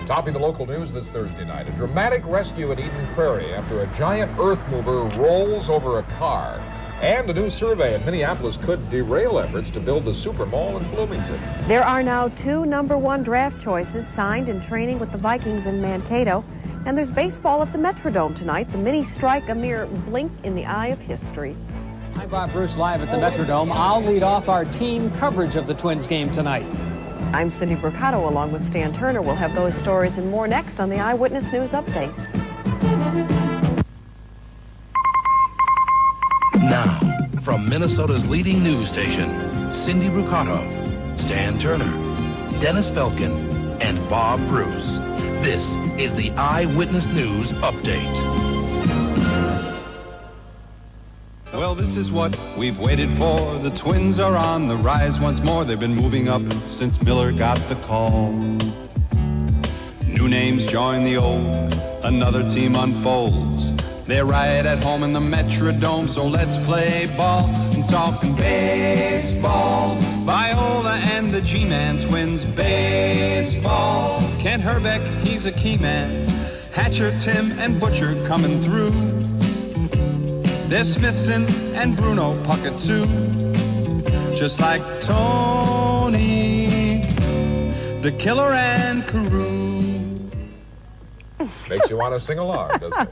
Topping the local news this Thursday night, a dramatic rescue in Eden Prairie after a giant earth mover rolls over a car. And a new survey in Minneapolis could derail efforts to build the super mall in Bloomington. There are now 2 #1 draft choices signed in training with the Vikings in Mankato. And there's baseball at the Metrodome tonight. The mini strike, a mere blink in the eye of history. Hi, Bob Bruce, live at the Metrodome. I'll lead off our team coverage of the Twins game tonight. I'm Cindy Broccato along with Stan Turner. We'll have those stories and more next on the Eyewitness News Update. Now, from Minnesota's leading news station, Cindy Broccato, Stan Turner, Dennis Belkin, and Bob Bruce. This is the Eyewitness News Update. Well, this is what we've waited for. The Twins are on the rise once more. They've been moving up since Miller got the call. New names join the old. Another team unfolds. They're right at home in the Metrodome, so let's play ball. I'm talking baseball. Viola and the G-Man Twins, baseball. Kent Herbeck, he's a key man. Hatcher, Tim, and Butcher coming through. There's Smithson and Bruno Puckett too. Just like Tony, the Killer, and Carew. Makes you want to sing along, doesn't it?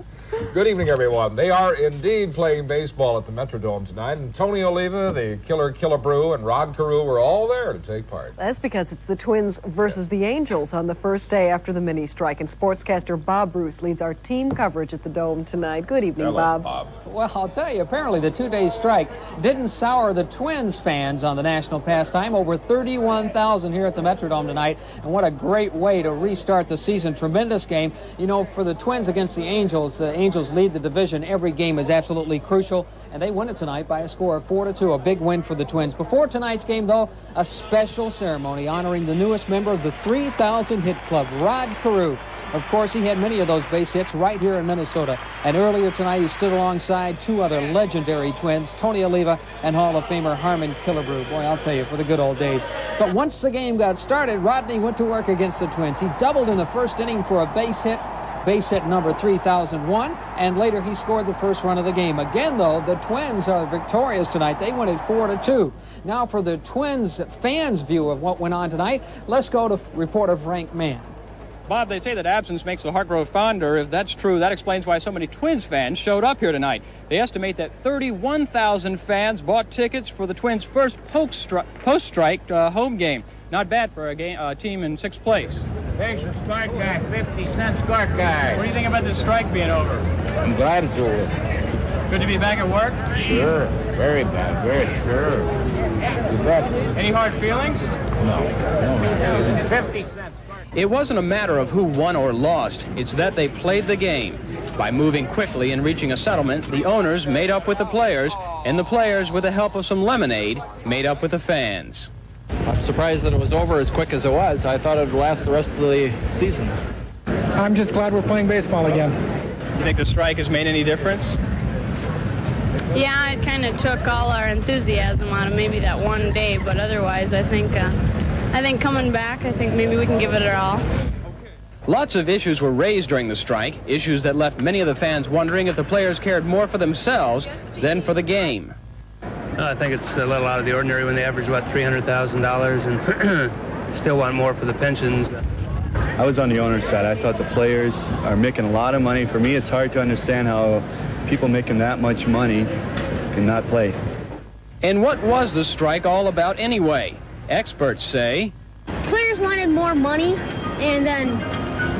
Good evening, everyone. They are indeed playing baseball at the Metrodome tonight, and Tony Oliva, the Killer Brew, and Rod Carew were all there to take part. That's because it's the Twins versus the Angels on the first day after the mini strike, and sportscaster Bob Bruce leads our team coverage at the Dome tonight. Good evening, Hello, Bob. Well, I'll tell you, apparently the 2-day strike didn't sour the Twins fans on the national pastime. Over 31,000 here at the Metrodome tonight, and what a great way to restart the season. Tremendous game. You know, for the Twins against the Angels lead the division. Every game is absolutely crucial, and they win it tonight by a score of 4-2. A big win for the Twins. Before tonight's game, though, a special ceremony honoring the newest member of the 3,000 hit club, Rod Carew. Of course, he had many of those base hits right here in Minnesota. And earlier tonight, he stood alongside 2 other legendary Twins, Tony Oliva and Hall of Famer Harmon Killebrew. Boy, I'll tell you, for the good old days. But once the game got started, Rodney went to work against the Twins. He doubled in the first inning for a base hit number 3001, and later he scored the first run of the game. Again, though, the Twins are victorious tonight. They win it 4-2. Now, for the Twins fans' view of what went on tonight, let's go to reporter Frank Mann. Bob, they say that absence makes the heart grow fonder. If that's true, that explains why so many Twins fans showed up here tonight. They estimate that 31,000 fans bought tickets for the Twins' first post-strike home game. Not bad for a team in 6th place. There's your strike guy, 50-cent strike guy. What do you think about this strike being over? I'm glad it's over. Good to be back at work? Sure. Very bad. Very sure. You bet. Any hard feelings? No. 50 cents. It wasn't a matter of who won or lost. It's that they played the game. By moving quickly and reaching a settlement, the owners made up with the players, and the players, with the help of some lemonade, made up with the fans. I'm surprised that it was over as quick as it was. I thought it would last the rest of the season. I'm just glad we're playing baseball again. You think the strike has made any difference? Yeah, it kind of took all our enthusiasm out of maybe that one day, but otherwise I think coming back, I think maybe we can give it our all. Lots of issues were raised during the strike, issues that left many of the fans wondering if the players cared more for themselves than for the game. I think it's a little out of the ordinary when they average about $300,000 and still want more for the pensions. I was on the owner's side. I thought the players are making a lot of money. For me, it's hard to understand how people making that much money cannot play. And what was the strike all about anyway? Experts say players wanted more money, and then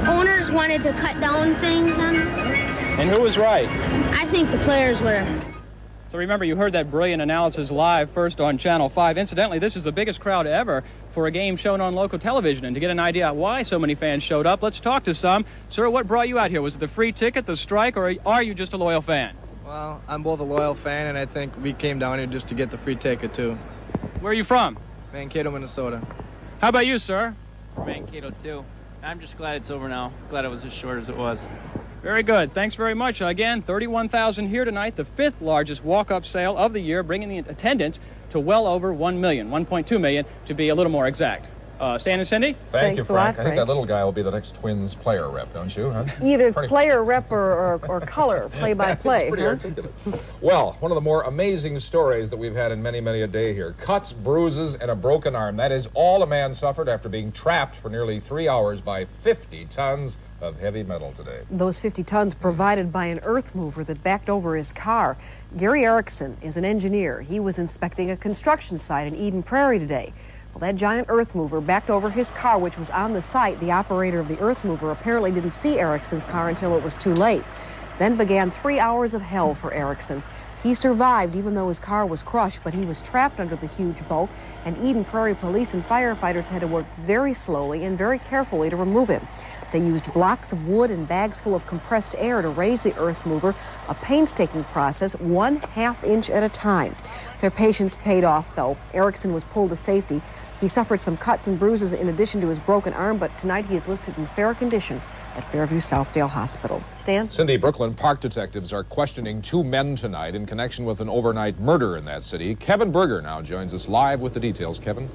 owners wanted to cut down things. And who was right? I think the players were. So remember, you heard that brilliant analysis live first on Channel 5. Incidentally, this is the biggest crowd ever for a game shown on local television. And to get an idea why so many fans showed up, let's talk to some. Sir, what brought you out here? Was it the free ticket, the strike, or are you just a loyal fan? Well, I'm both a loyal fan, and I think we came down here just to get the free ticket, too. Where are you from? Mankato, Minnesota. How about you, sir? Mankato, too. I'm just glad it's over now. Glad it was as short as it was. Very good. Thanks very much. Again, 31,000 here tonight, the 5th largest walk-up sale of the year, bringing the attendance to well over 1 million, 1.2 million to be a little more exact. Stan and Cindy? Thank you, Thanks a lot, Frank. I think that little guy will be the next Twins player rep, don't you? Huh? Either player rep or color, play-by-play. Pretty articulate. Well, one of the more amazing stories that we've had in many, many a day here. Cuts, bruises, and a broken arm. That is all a man suffered after being trapped for nearly 3 hours by 50 tons of heavy metal today. Those 50 tons provided by an earth mover that backed over his car. Gary Erickson is an engineer. He was inspecting a construction site in Eden Prairie today. Well, that giant earth mover backed over his car, which was on the site. The operator of the earth mover apparently didn't see Erickson's car until it was too late. Then began 3 hours of hell for Erickson. He survived even though his car was crushed, but he was trapped under the huge bulk, and Eden Prairie police and firefighters had to work very slowly and very carefully to remove him. They used blocks of wood and bags full of compressed air to raise the earth mover, a painstaking process, 1/2 inch at a time. Their patience paid off, though. Erickson was pulled to safety. He suffered some cuts and bruises in addition to his broken arm, but tonight he is listed in fair condition at Fairview Southdale Hospital. Stan? Cindy, Brooklyn park detectives are questioning 2 men tonight in connection with an overnight murder in that city. Kevin Berger now joins us live with the details. Kevin?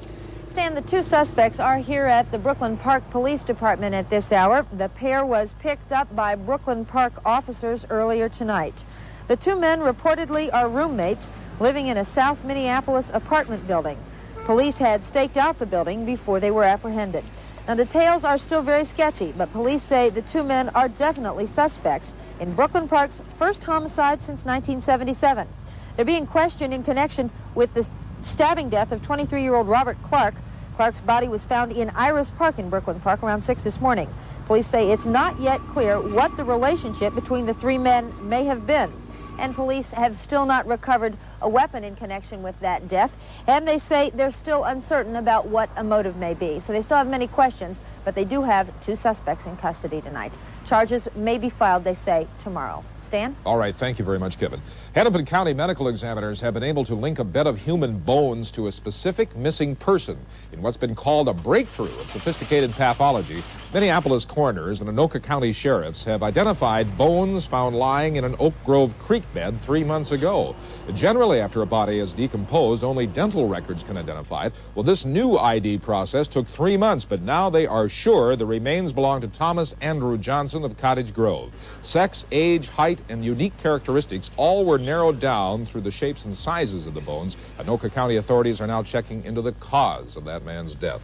Stan, the 2 suspects are here at the Brooklyn Park Police Department at this hour. The pair was picked up by Brooklyn Park officers earlier tonight. The 2 men reportedly are roommates living in a South Minneapolis apartment building. Police had staked out the building before they were apprehended. Now, details are still very sketchy, but police say the 2 men are definitely suspects in Brooklyn Park's first homicide since 1977. They're being questioned in connection with the stabbing death of 23-year-old Robert Clark. Clark's body was found in Iris Park in Brooklyn Park around 6 this morning. Police say it's not yet clear what the relationship between the 3 men may have been. And police have still not recovered a weapon in connection with that death. And they say they're still uncertain about what a motive may be. So they still have many questions, but they do have 2 suspects in custody tonight. Charges may be filed, they say, tomorrow. Stan? All right, thank you very much, Kevin. Hennepin County medical examiners have been able to link a bed of human bones to a specific missing person in what's been called a breakthrough of sophisticated pathology. Minneapolis coroners and Anoka County sheriffs have identified bones found lying in an Oak Grove creek bed 3 months ago. Generally, after a body is decomposed, only dental records can identify it. Well, this new ID process took 3 months, but now they are sure the remains belong to Thomas Andrew Johnson of Cottage Grove. Sex, age, height, and unique characteristics all were narrowed down through the shapes and sizes of the bones. Anoka County authorities are now checking into the cause of that man's death.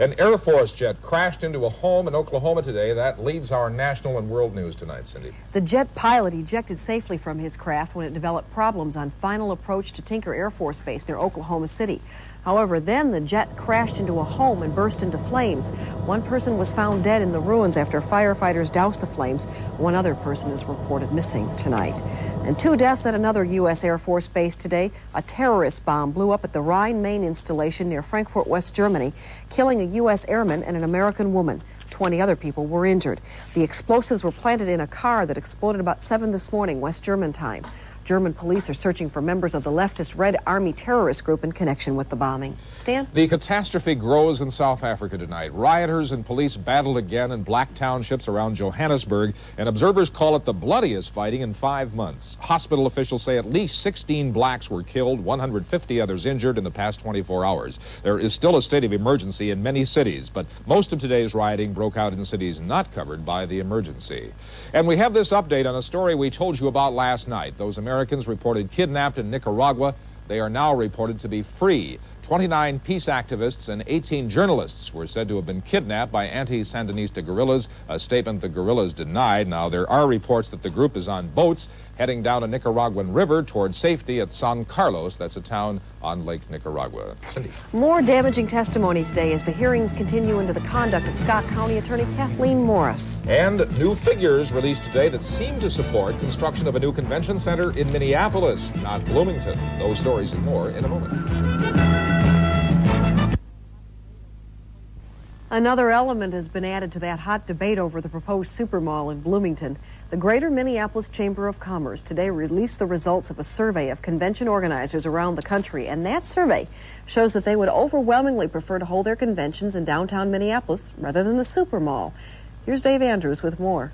An Air Force jet crashed into a home in Oklahoma today. That leads our national and world news tonight, Cindy. The jet pilot ejected safely from his craft when it developed problems on final approach to Tinker Air Force Base near Oklahoma City. However, then the jet crashed into a home and burst into flames. 1 person was found dead in the ruins after firefighters doused the flames. 1 other person is reported missing tonight. And 2 deaths at another U.S. Air Force base today. A terrorist bomb blew up at the Rhine-Main installation near Frankfurt, West Germany, killing a U.S. airman and an American woman. 20 other people were injured. The explosives were planted in a car that exploded about 7 this morning, West German time. German police are searching for members of the leftist Red Army terrorist group in connection with the bombing. Stan? The catastrophe grows in South Africa tonight. Rioters and police battled again in black townships around Johannesburg, and observers call it the bloodiest fighting in 5 months. Hospital officials say at least 16 blacks were killed, 150 others injured in the past 24 hours. There is still a state of emergency in many cities, but most of today's rioting broke out in cities not covered by the emergency. And we have this update on a story we told you about last night. Those Americans reported kidnapped in Nicaragua. They are now reported to be free. 29 peace activists and 18 journalists were said to have been kidnapped by anti-Sandinista guerrillas, a statement the guerrillas denied. Now, there are reports that the group is on boats heading down a Nicaraguan river toward safety at San Carlos. That's a town on Lake Nicaragua. Cindy. More damaging testimony today as the hearings continue into the conduct of Scott County Attorney Kathleen Morris. And new figures released today that seem to support construction of a new convention center in Minneapolis, not Bloomington. Those stories and more in a moment. Another element has been added to that hot debate over the proposed supermall in Bloomington. The Greater Minneapolis Chamber of Commerce today released the results of a survey of convention organizers around the country, and that survey shows that they would overwhelmingly prefer to hold their conventions in downtown Minneapolis rather than the supermall. Here's Dave Andrews with more.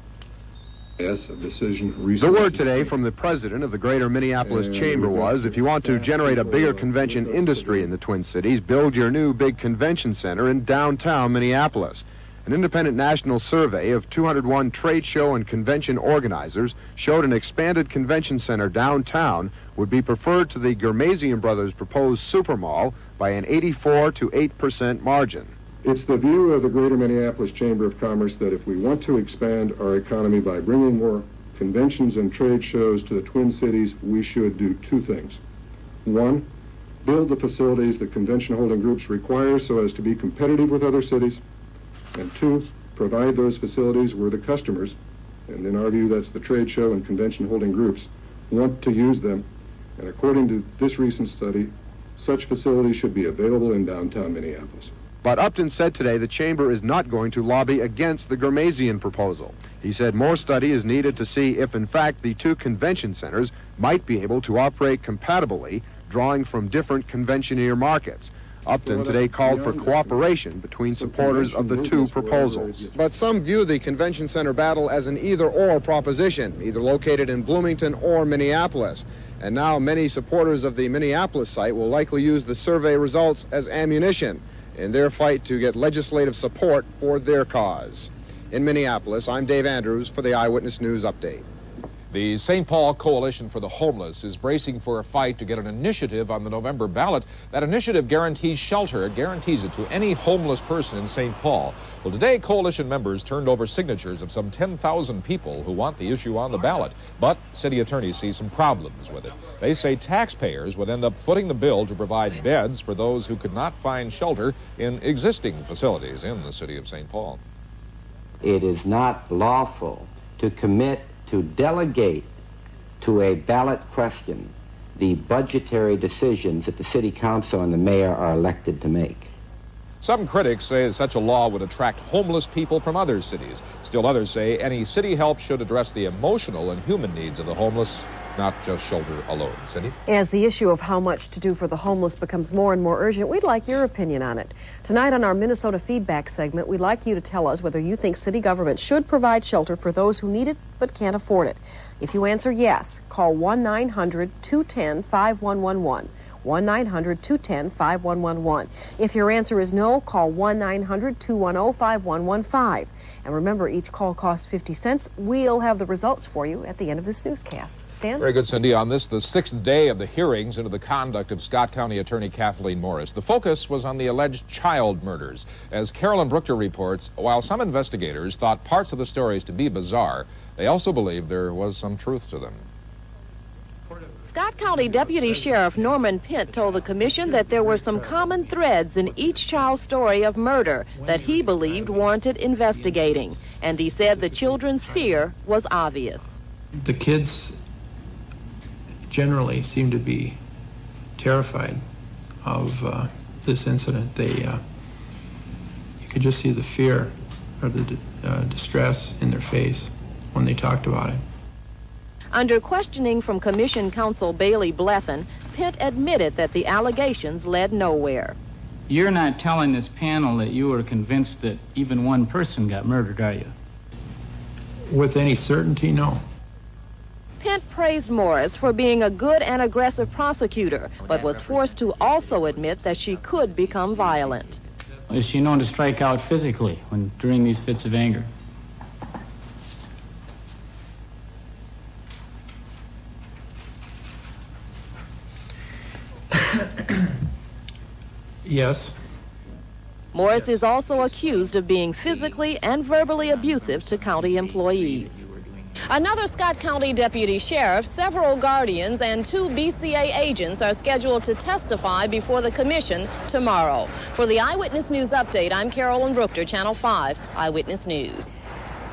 The word today from the president of the Greater Minneapolis Chamber was, if you want to generate a bigger convention industry in the Twin Cities, build your new big convention center in downtown Minneapolis. An independent national survey of 201 trade show and convention organizers showed an expanded convention center downtown would be preferred to the Germazian Brothers' proposed supermall by an 84 to 8% margin. It's the view of the Greater Minneapolis Chamber of Commerce that if we want to expand our economy by bringing more conventions and trade shows to the Twin Cities, we should do two things. One, build the facilities that convention holding groups require so as to be competitive with other cities. And two, provide those facilities where the customers, and in our view that's the trade show and convention holding groups, want to use them. And according to this recent study, such facilities should be available in downtown Minneapolis. But Upton said today the Chamber is not going to lobby against the Germazian proposal. He said more study is needed to see if, in fact, the two convention centers might be able to operate compatibly, drawing from different conventioneer markets. Upton today called for cooperation between supporters of the two proposals. But some view the convention center battle as an either-or proposition, either located in Bloomington or Minneapolis. And now many supporters of the Minneapolis site will likely use the survey results as ammunition in their fight to get legislative support for their cause. In Minneapolis, I'm Dave Andrews for the Eyewitness News Update. The St. Paul Coalition for the Homeless is bracing for a fight to get an initiative on the November ballot. That initiative guarantees shelter. It guarantees it to any homeless person in St. Paul. Well, today, coalition members turned over signatures of some 10,000 people who want the issue on the ballot. But city attorneys see some problems with it. They say taxpayers would end up footing the bill to provide beds for those who could not find shelter in existing facilities in the city of St. Paul. It is not lawful to commit to delegate to a ballot question the budgetary decisions that the city council and the mayor are elected to make. Some critics say that such a law would attract homeless people from other cities. Still others say any city help should address the emotional and human needs of the homeless, not just shelter alone. Cindy? As the issue of how much to do for the homeless becomes more and more urgent, we'd like your opinion on it. Tonight on our Minnesota Feedback segment, we'd like you to tell us whether you think city government should provide shelter for those who need it but can't afford it. If you answer yes, call 1-900-210-5111. 1-900-210-5111. If your answer is no, call 1-900-210-5115. And remember, each call costs 50 cents. We'll have the results for you at the end of this newscast. Stan? Very good, Cindy. On this, the sixth day of the hearings into the conduct of Scott County Attorney Kathleen Morris, the focus was on the alleged child murders. As Carolyn Bruchter reports, while some investigators thought parts of the stories to be bizarre, they also believed there was some truth to them. Scott County Deputy Sheriff Norman Pint told the commission that there were some common threads in each child's story of murder that he believed warranted investigating. And he said the children's fear was obvious. The kids generally seem to be terrified of this incident. You could just see the fear or the distress in their face when they talked about it. Under questioning from Commission Counsel Bailey Blethen, Pitt admitted that the allegations led nowhere. You're not telling this panel that you were convinced that even one person got murdered, are you? With any certainty, no. Pitt praised Morris for being a good and aggressive prosecutor, but was forced to also admit that she could become violent. Is she known to strike out physically during these fits of anger? Yes. Morris is also accused of being physically and verbally abusive to county employees. Another Scott County deputy sheriff, several guardians, and 2 BCA agents are scheduled to testify before the commission tomorrow. For the Eyewitness News Update, I'm Carolyn Bruchter, Channel 5 Eyewitness News.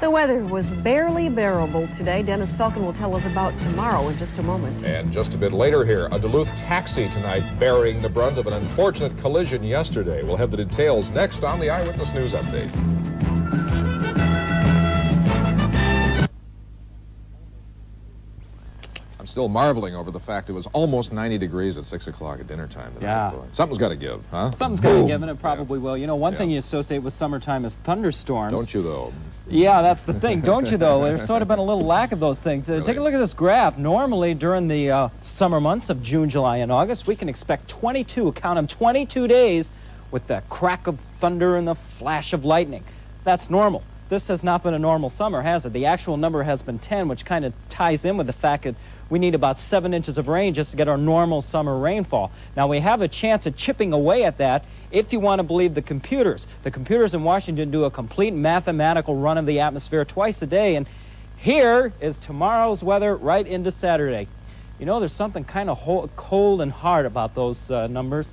The weather was barely bearable today. Dennis Falcon will tell us about tomorrow in just a moment. And just a bit later here, a Duluth taxi tonight bearing the brunt of an unfortunate collision yesterday. We'll have the details next on the Eyewitness News Update. I'm still marveling over the fact it was almost 90 degrees at 6 o'clock at dinner time tonight. Yeah. Boy. Something's got to give, huh? Something's got to give, and it probably will. You know, one thing you associate with summertime is thunderstorms. Don't you, though? Yeah, that's the thing, don't you, though? There's sort of been a little lack of those things. Really? Take a look at this graph. Normally, during the summer months of June, July, and August, we can expect 22, count them, 22 days with the crack of thunder and the flash of lightning. That's normal. This has not been a normal summer, has it? The actual number has been 10, which kind of ties in with the fact that we need about 7 inches of rain just to get our normal summer rainfall. Now, we have a chance of chipping away at that if you want to believe the computers. The computers in Washington do a complete mathematical run of the atmosphere twice a day, and here is tomorrow's weather right into Saturday. You know, there's something kind of cold and hard about those numbers.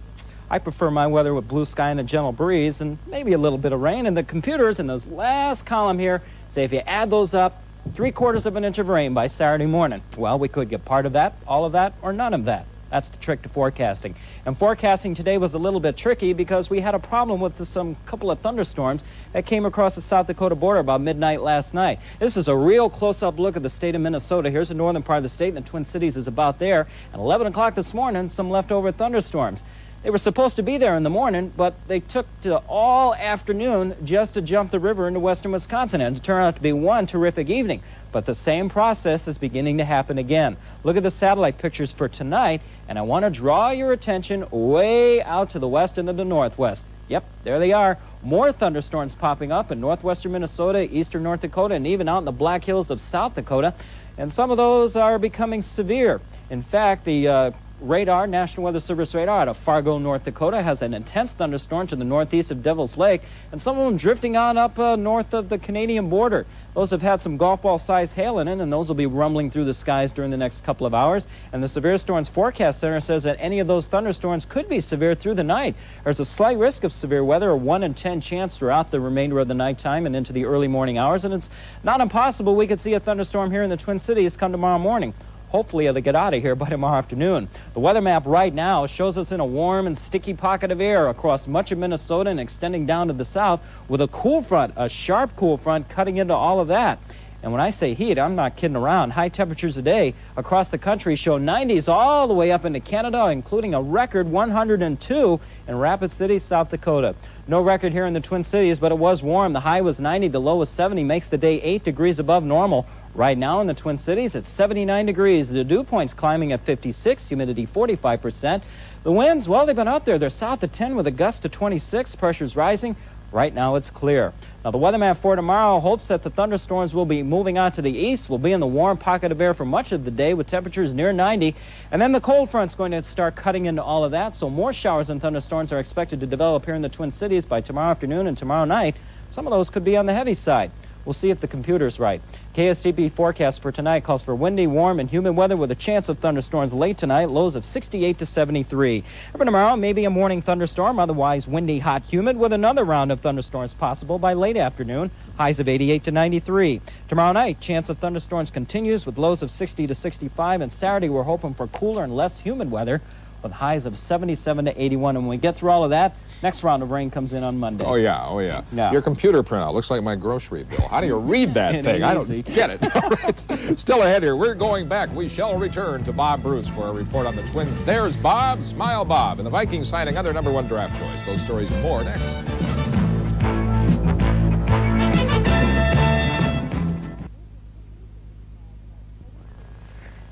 I prefer my weather with blue sky and a gentle breeze and maybe a little bit of rain. And the computers in this last column here say if you add those up, 3/4 of an inch of rain by Saturday morning. Well, we could get part of that, all of that, or none of that. That's the trick to forecasting. And forecasting today was a little bit tricky because we had a problem with some couple of thunderstorms that came across the South Dakota border about midnight last night. This is a real close-up look at the state of Minnesota. Here's the northern part of the state, and the Twin Cities is about there. At 11 o'clock this morning, some leftover thunderstorms. They were supposed to be there in the morning, but they took to all afternoon just to jump the river into western Wisconsin, and it turned out to be one terrific evening. But the same process is beginning to happen again. Look at the satellite pictures for tonight, and I want to draw your attention way out to the west and to the northwest. Yep, there they are. More thunderstorms popping up in northwestern Minnesota, eastern North Dakota, and even out in the Black Hills of South Dakota. And some of those are becoming severe. In fact, the radar, National Weather Service radar out of Fargo, North Dakota, has an intense thunderstorm to the northeast of Devil's Lake, and some of them drifting on up north of the Canadian border. Those have had some golf ball size hail in it, and those will be rumbling through the skies during the next couple of hours. And the Severe Storms Forecast Center says that any of those thunderstorms could be severe through the night. There's a slight risk of severe weather, a 1 in 10 chance throughout the remainder of the nighttime and into the early morning hours, and it's not impossible we could see a thunderstorm here in the Twin Cities come tomorrow morning. Hopefully it'll get out of here by tomorrow afternoon. The weather map right now shows us in a warm and sticky pocket of air across much of Minnesota and extending down to the south with a cool front, a sharp cool front cutting into all of that. And when I say heat, I'm not kidding around. High temperatures today across the country show 90s all the way up into Canada, including a record 102 in Rapid City, South Dakota. No record here in the Twin Cities, but it was warm. The high was 90, the low was 70, makes the day 8 degrees above normal. Right now in the Twin Cities, it's 79 degrees. The dew point's climbing at 56, humidity 45%. The winds, well, they've been up there. They're south of 10 with a gust to 26. Pressure's rising. Right now it's clear. Now the weather map for tomorrow hopes that the thunderstorms will be moving on to the east. We'll be in the warm pocket of air for much of the day with temperatures near 90. And then the cold front's going to start cutting into all of that. So more showers and thunderstorms are expected to develop here in the Twin Cities by tomorrow afternoon and tomorrow night. Some of those could be on the heavy side. We'll see if the computer's right. KSTP forecast for tonight calls for windy, warm, and humid weather with a chance of thunderstorms late tonight, lows of 68 to 73. For tomorrow, maybe a morning thunderstorm, otherwise windy, hot, humid, with another round of thunderstorms possible by late afternoon, highs of 88 to 93. Tomorrow night, chance of thunderstorms continues with lows of 60 to 65, and Saturday we're hoping for cooler and less humid weather with highs of 77 to 81. And when we get through all of that, next round of rain comes in on Monday. Oh, yeah, oh, yeah. Yeah. Your computer printout looks like my grocery bill. How do you read that thing? I don't get it. All right. Still ahead here, we're going back. We shall return to Bob Bruce for a report on the Twins. There's Bob, Smile Bob, and the Vikings signing on their #1 draft choice. Those stories and more next.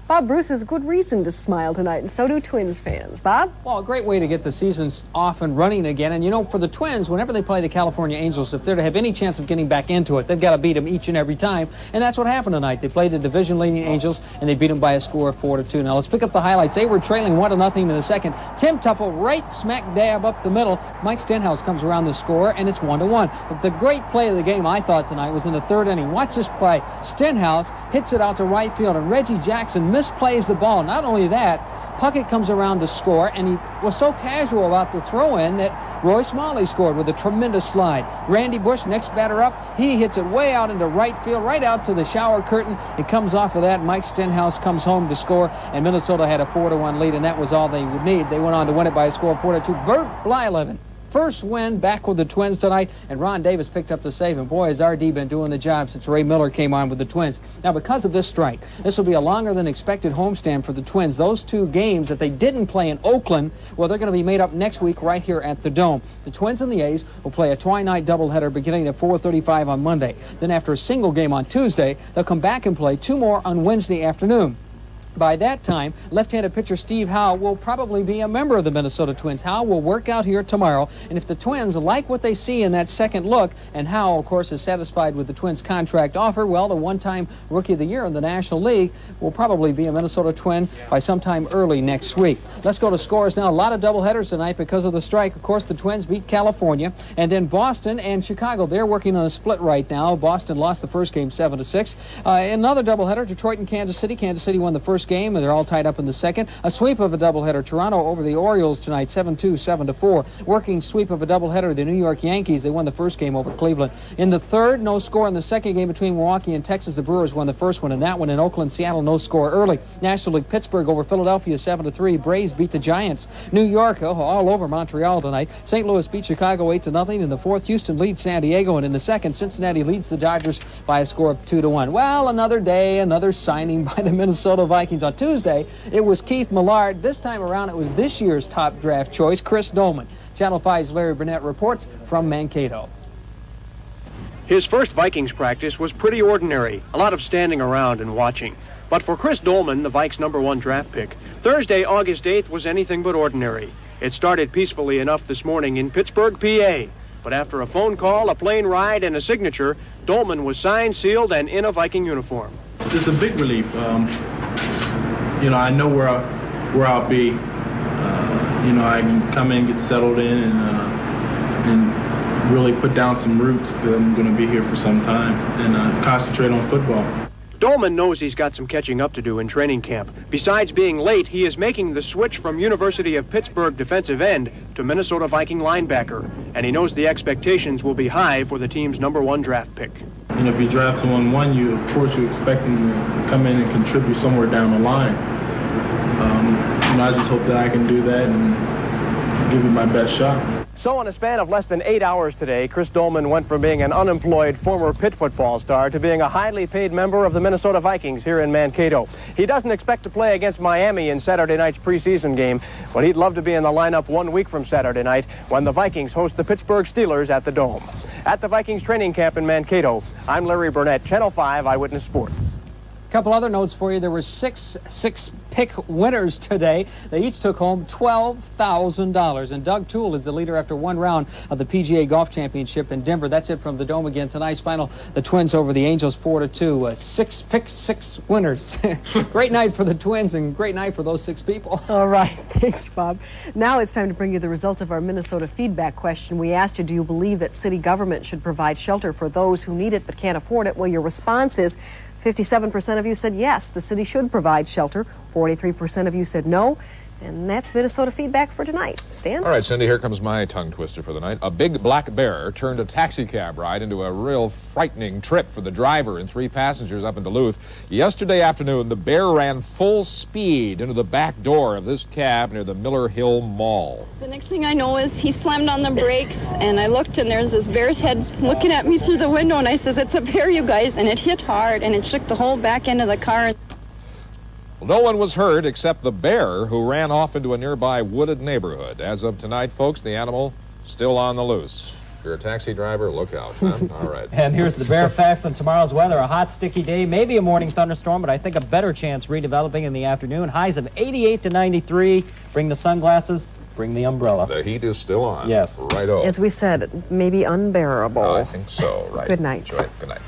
Bob Bruce has good reason to smile tonight, and so do Twins fans. Bob? Well, a great way to get the season off and running again. And, you know, for the Twins, whenever they play the California Angels, if they're to have any chance of getting back into it, they've got to beat them each and every time. And that's what happened tonight. They played the division-leading Angels, and they beat them by a score of 4-2. Now, let's pick up the highlights. They were trailing 1-0 in the second. Tim Tuffle right smack dab up the middle. Mike Stenhouse comes around the score, and it's 1-1. But the great play of the game, I thought, tonight was in the third inning. Watch this play. Stenhouse hits it out to right field, and Reggie Jackson misplays the ball. Not only that, Puckett comes around to score, and he was so casual about the throw-in that Roy Smalley scored with a tremendous slide. Randy Bush, next batter up, he hits it way out into right field, right out to the shower curtain. It comes off of that. Mike Stenhouse comes home to score, and Minnesota had a 4-1 lead, and that was all they would need. They went on to win it by a score of 4-2. Bert Blyleven first win back with the Twins tonight, and Ron Davis picked up the save. And boy, has RD been doing the job since Ray Miller came on with the Twins. Now, because of this strike, this will be a longer than expected homestand for the Twins. Those two games that they didn't play in Oakland, well, they're going to be made up next week right here at the Dome. The Twins and the A's will play a twilight doubleheader beginning at 4:35 on Monday. Then after a single game on Tuesday, they'll come back and play two more on Wednesday afternoon. By that time, left-handed pitcher Steve Howe will probably be a member of the Minnesota Twins. Howe will work out here tomorrow, and if the Twins like what they see in that second look, and Howe, of course, is satisfied with the Twins' contract offer, well, the one-time Rookie of the Year in the National League will probably be a Minnesota Twin by sometime early next week. Let's go to scores now. A lot of doubleheaders tonight because of the strike. Of course, the Twins beat California, and then Boston and Chicago. They're working on a split right now. Boston lost the first game 7-6. Another doubleheader, Detroit and Kansas City. Kansas City won the first game, and they're all tied up in the second. A sweep of a doubleheader, Toronto over the Orioles tonight, 7-2, 7-4. Working sweep of a doubleheader, the New York Yankees. They won the first game over Cleveland. In the third, no score in the second game between Milwaukee and Texas. The Brewers won the first one, and that one in Oakland, Seattle, no score early. National League, Pittsburgh over Philadelphia, 7-3. Braves beat the Giants. New York, all over Montreal tonight. St. Louis beat Chicago 8-0. In the fourth, Houston leads San Diego, and in the second, Cincinnati leads the Dodgers by a score of 2-1. Well, another day, another signing by the Minnesota Vikings. On Tuesday, it was Keith Millard. This time around, it was this year's top draft choice, Chris Dolman. Channel 5's Larry Burnett reports from Mankato. His first Vikings practice was pretty ordinary, a lot of standing around and watching. But for Chris Dolman, the Vikes' #1 draft pick, Thursday, August 8th was anything but ordinary. It started peacefully enough this morning in Pittsburgh, PA. But after a phone call, a plane ride, and a signature, Dolman was signed, sealed, and in a Viking uniform. It's a big relief. I know where I'll be. I can come in, get settled in, and really put down some roots, because I'm going to be here for some time, and concentrate on football. Dolman knows he's got some catching up to do in training camp. Besides being late, he is making the switch from University of Pittsburgh defensive end to Minnesota Viking linebacker, and he knows the expectations will be high for the team's #1 draft pick. If you draft someone one, you expect them to come in and contribute somewhere down the line. I just hope that I can do that and give it my best shot. So in a span of less than 8 hours today, Chris Dolman went from being an unemployed former Pitt football star to being a highly paid member of the Minnesota Vikings here in Mankato. He doesn't expect to play against Miami in Saturday night's preseason game, but he'd love to be in the lineup 1 week from Saturday night when the Vikings host the Pittsburgh Steelers at the Dome. At the Vikings training camp in Mankato, I'm Larry Burnett, Channel 5 Eyewitness Sports. A couple other notes for you. There were six pick winners today. They each took home $12,000. And Doug Toole is the leader after one round of the PGA Golf Championship in Denver. That's it from the Dome again. Tonight's final, the Twins over the Angels 4-2. 6 picks, 6 winners. Great night for the Twins and great night for those 6 people. All right. Thanks, Bob. Now it's time to bring you the results of our Minnesota feedback question. We asked you, do you believe that city government should provide shelter for those who need it but can't afford it? Well, your response is 57% of you said yes, the city should provide shelter. 43% of you said no. And that's Minnesota feedback for tonight. Stan? All right, Cindy, here comes my tongue twister for the night. A big black bear turned a taxi cab ride into a real frightening trip for the driver and 3 passengers up in Duluth. Yesterday afternoon, the bear ran full speed into the back door of this cab near the Miller Hill Mall. The next thing I know is he slammed on the brakes, and I looked, and there's this bear's head looking at me through the window, and I says, it's a bear, you guys, and it hit hard, and it shook the whole back end of the car. Well, no one was hurt except the bear, who ran off into a nearby wooded neighborhood. As of tonight, folks, the animal still on the loose. If you're a taxi driver, look out, huh? All right. And here's the bear facts on tomorrow's weather. A hot, sticky day, maybe a morning thunderstorm, but I think a better chance redeveloping in the afternoon. Highs of 88 to 93. Bring the sunglasses. Bring the umbrella. The heat is still on. Yes. Right-o. As we said, maybe unbearable. I think so, right. Good night. That's right. Good night.